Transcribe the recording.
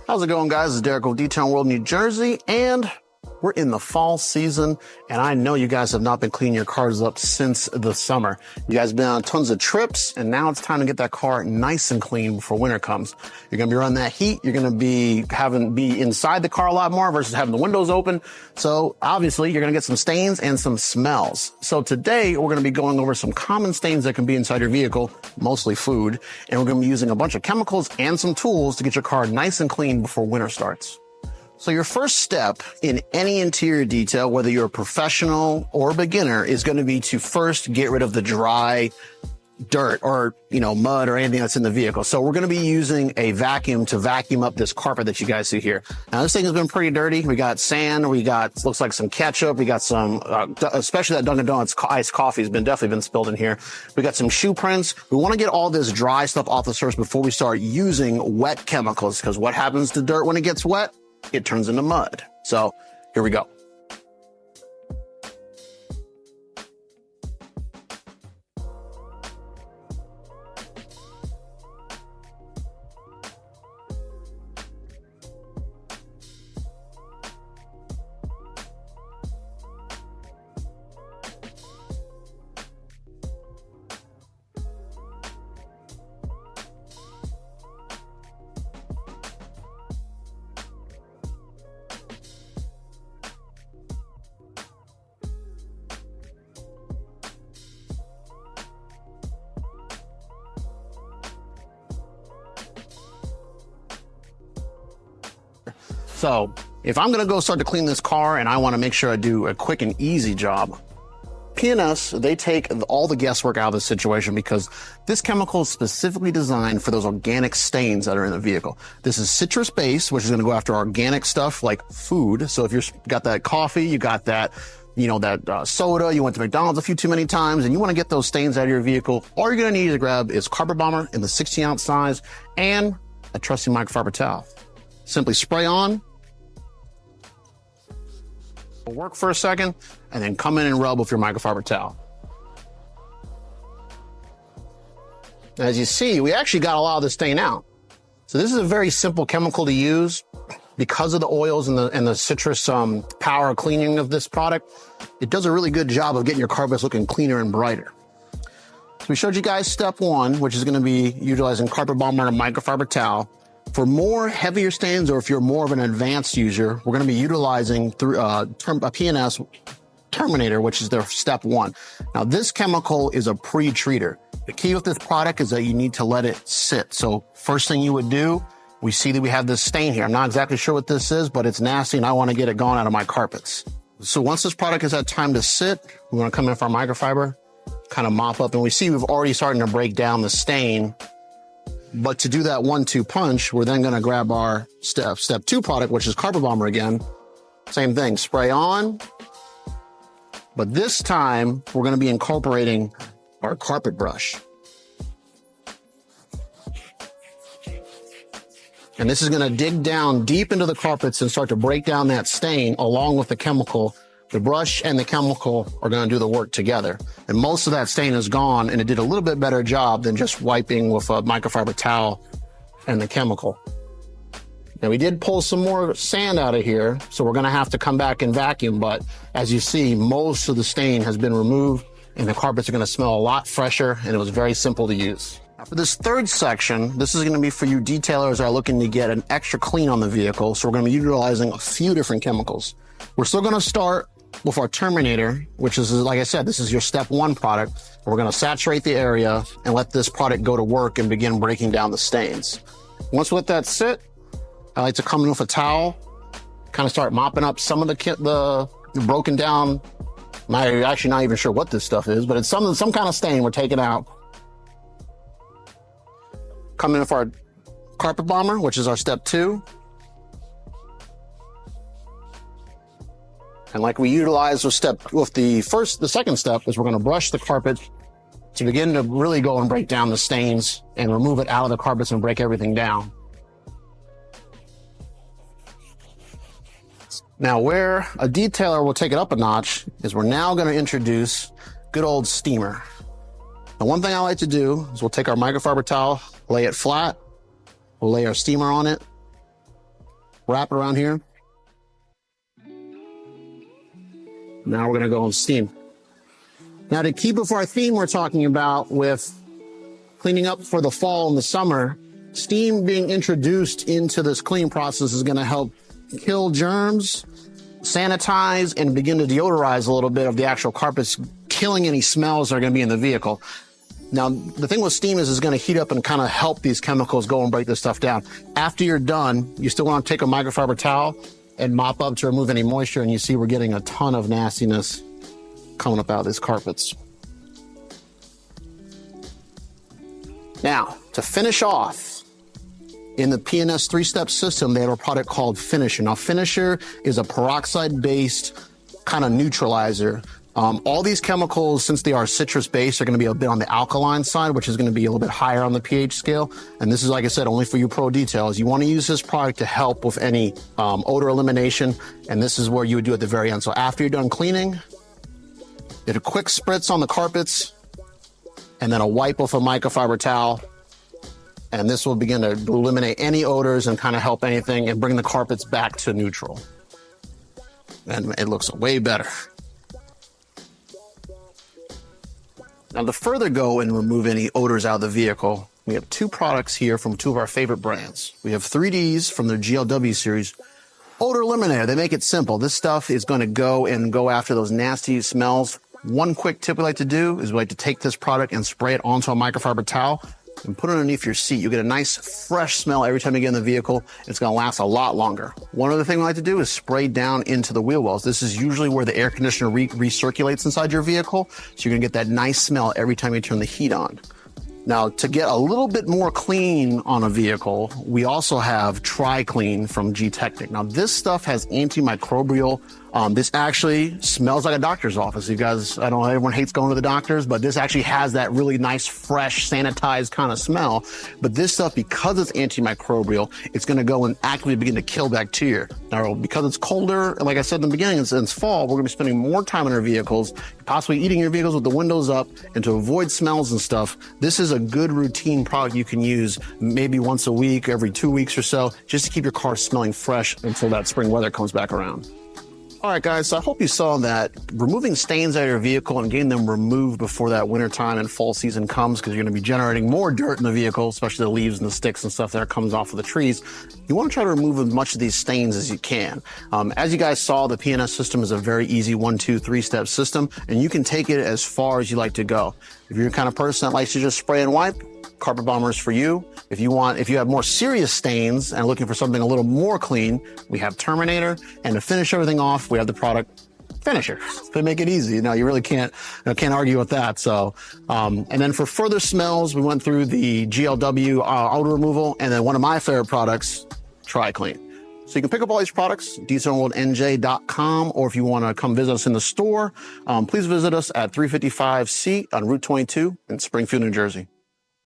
How's it going, guys? It's Derek with D-Town World, New Jersey, and we're in the fall season, and I know you guys have not been cleaning your cars up since the summer. You guys have been on tons of trips, and now it's time to get that car nice and clean before winter comes. You're going to be running that heat. You're going to be inside the car a lot more versus having the windows open. So obviously, you're going to get some stains and some smells. So today, we're going to be going over some common stains that can be inside your vehicle, mostly food, and we're going to be using a bunch of chemicals and some tools to get your car nice and clean before winter starts. So your first step in any interior detail, whether you're a professional or beginner, is going to be to first get rid of the dry dirt or, mud or anything that's in the vehicle. So we're going to be using a vacuum to vacuum up this carpet that you guys see here. Now, this thing has been pretty dirty. We got sand. We got, looks like some ketchup. We got some, especially that Dunkin' Donuts iced coffee has definitely been spilled in here. We got some shoe prints. We want to get all this dry stuff off the surface before we start using wet chemicals, because what happens to dirt when it gets wet? It turns into mud. So here we go. So if I'm going to go start to clean this car and I want to make sure I do a quick and easy job, P&S, they take all the guesswork out of the situation because this chemical is specifically designed for those organic stains that are in the vehicle. This is citrus based, which is going to go after organic stuff like food. So if you've got that coffee, you got that, soda, you went to McDonald's a few too many times and you want to get those stains out of your vehicle, all you're going to need to grab is carpet bomber in the 16-ounce size and a trusty microfiber towel. Simply spray on, work for a second, and then come in and rub with your microfiber towel. As you see, we actually got a lot of the stain out. So this is a very simple chemical to use because of the oils and the citrus power cleaning of this product. It does a really good job of getting your carpets looking cleaner and brighter. So we showed you guys step one, which is going to be utilizing carpet bomber and a microfiber towel. For more heavier stains, or if you're more of an advanced user, we're going to be utilizing a P&S Terminator, which is their step one. Now, this chemical is a pre-treater. The key with this product is that you need to let it sit. So first thing you would do, we see that we have this stain here. I'm not exactly sure what this is, but it's nasty and I want to get it gone out of my carpets. So once this product has had time to sit, we're going to come in with our microfiber, kind of mop up, and we see we've already starting to break down the stain. But to do that 1-2 punch, we're then going to grab our step two product, which is carpet bomber again. Same thing, spray on. But this time, we're going to be incorporating our carpet brush. And this is going to dig down deep into the carpets and start to break down that stain along with the chemical. The brush and the chemical are going to do the work together. And most of that stain is gone, and it did a little bit better job than just wiping with a microfiber towel and the chemical. Now, we did pull some more sand out of here, so we're going to have to come back and vacuum. But as you see, most of the stain has been removed, and the carpets are going to smell a lot fresher, and it was very simple to use. Now, for this third section, this is going to be for you detailers that are looking to get an extra clean on the vehicle, so we're going to be utilizing a few different chemicals. We're still going to start with our Terminator, which is, like I said, this is your step one product. We're going to saturate the area and let this product go to work and begin breaking down the stains. Once we let that sit, I like to come in with a towel, kind of start mopping up some of the broken down. I'm actually not even sure what this stuff is, but it's some kind of stain we're taking out. Come in with our carpet bomber, which is our step two. And like we utilized the second step is we're going to brush the carpet to begin to really go and break down the stains and remove it out of the carpets and break everything down. Now, where a detailer will take it up a notch is we're now going to introduce good old steamer. Now, one thing I like to do is we'll take our microfiber towel, lay it flat, we'll lay our steamer on it, wrap it around here. Now we're going to go on steam. Now, to keep with our theme we're talking about with cleaning up for the fall and the summer, steam being introduced into this clean process is going to help kill germs, sanitize, and begin to deodorize a little bit of the actual carpets, killing any smells that are going to be in the vehicle. Now, the thing with steam is it's going to heat up and kind of help these chemicals go and break this stuff down. After you're done, you still want to take a microfiber towel and mop up to remove any moisture, and you see we're getting a ton of nastiness coming up out of these carpets. Now, to finish off, in the P&S three-step system, they have a product called Finisher. Now, Finisher is a peroxide-based kind of neutralizer. All these chemicals, since they are citrus-based, are going to be a bit on the alkaline side, which is going to be a little bit higher on the pH scale. And this is, like I said, only for you pro details. You want to use this product to help with any odor elimination, and this is where you would do at the very end. So after you're done cleaning, get a quick spritz on the carpets, and then a wipe with a microfiber towel, and this will begin to eliminate any odors and kind of help anything and bring the carpets back to neutral. And it looks way better. Now, to further go and remove any odors out of the vehicle, we have two products here from two of our favorite brands. We have 3Ds from their GLW series, Odor Eliminator. They make it simple. This stuff is going to go after those nasty smells. One quick tip we like to do is we like to take this product and spray it onto a microfiber towel and put it underneath your seat. You get a nice fresh smell every time you get in the vehicle. It's going to last a lot longer. One other thing we like to do is spray down into the wheel wells. This is usually where the air conditioner recirculates inside your vehicle, so you're going to get that nice smell every time you turn the heat on. Now, to get a little bit more clean on a vehicle, we also have Tri-Clean from G-Techniq. Now, this stuff has antimicrobial. This actually smells like a doctor's office. You guys, I know everyone hates going to the doctors, but this actually has that really nice, fresh, sanitized kind of smell. But this stuff, because it's antimicrobial, it's going to go and actively begin to kill bacteria. Now, because it's colder, like I said in the beginning, it's fall, we're going to be spending more time in our vehicles, possibly eating your vehicles with the windows up, and to avoid smells and stuff, this is a good routine product you can use maybe once a week, every 2 weeks or so, just to keep your car smelling fresh until that spring weather comes back around. All right, guys, so I hope you saw that removing stains out of your vehicle and getting them removed before that wintertime and fall season comes, because you're going to be generating more dirt in the vehicle, especially the leaves and the sticks and stuff that comes off of the trees. You want to try to remove as much of these stains as you can. As you guys saw, the P&S system is a very easy 1, 2, 3-step system, and you can take it as far as you like to go. If you're the kind of person that likes to just spray and wipe, Carpet Bomber is for you. If you have more serious stains and looking for something a little more clean, we have Terminator. And to finish everything off, we have the product Finisher. They make it easy. You really can't argue with that. So, and then for further smells, we went through the GLW odor removal, and then one of my favorite products, Tri-Clean. So you can pick up all these products, DesalinWorldNJ.com, or if you want to come visit us in the store, please visit us at 355C on Route 22 in Springfield, New Jersey.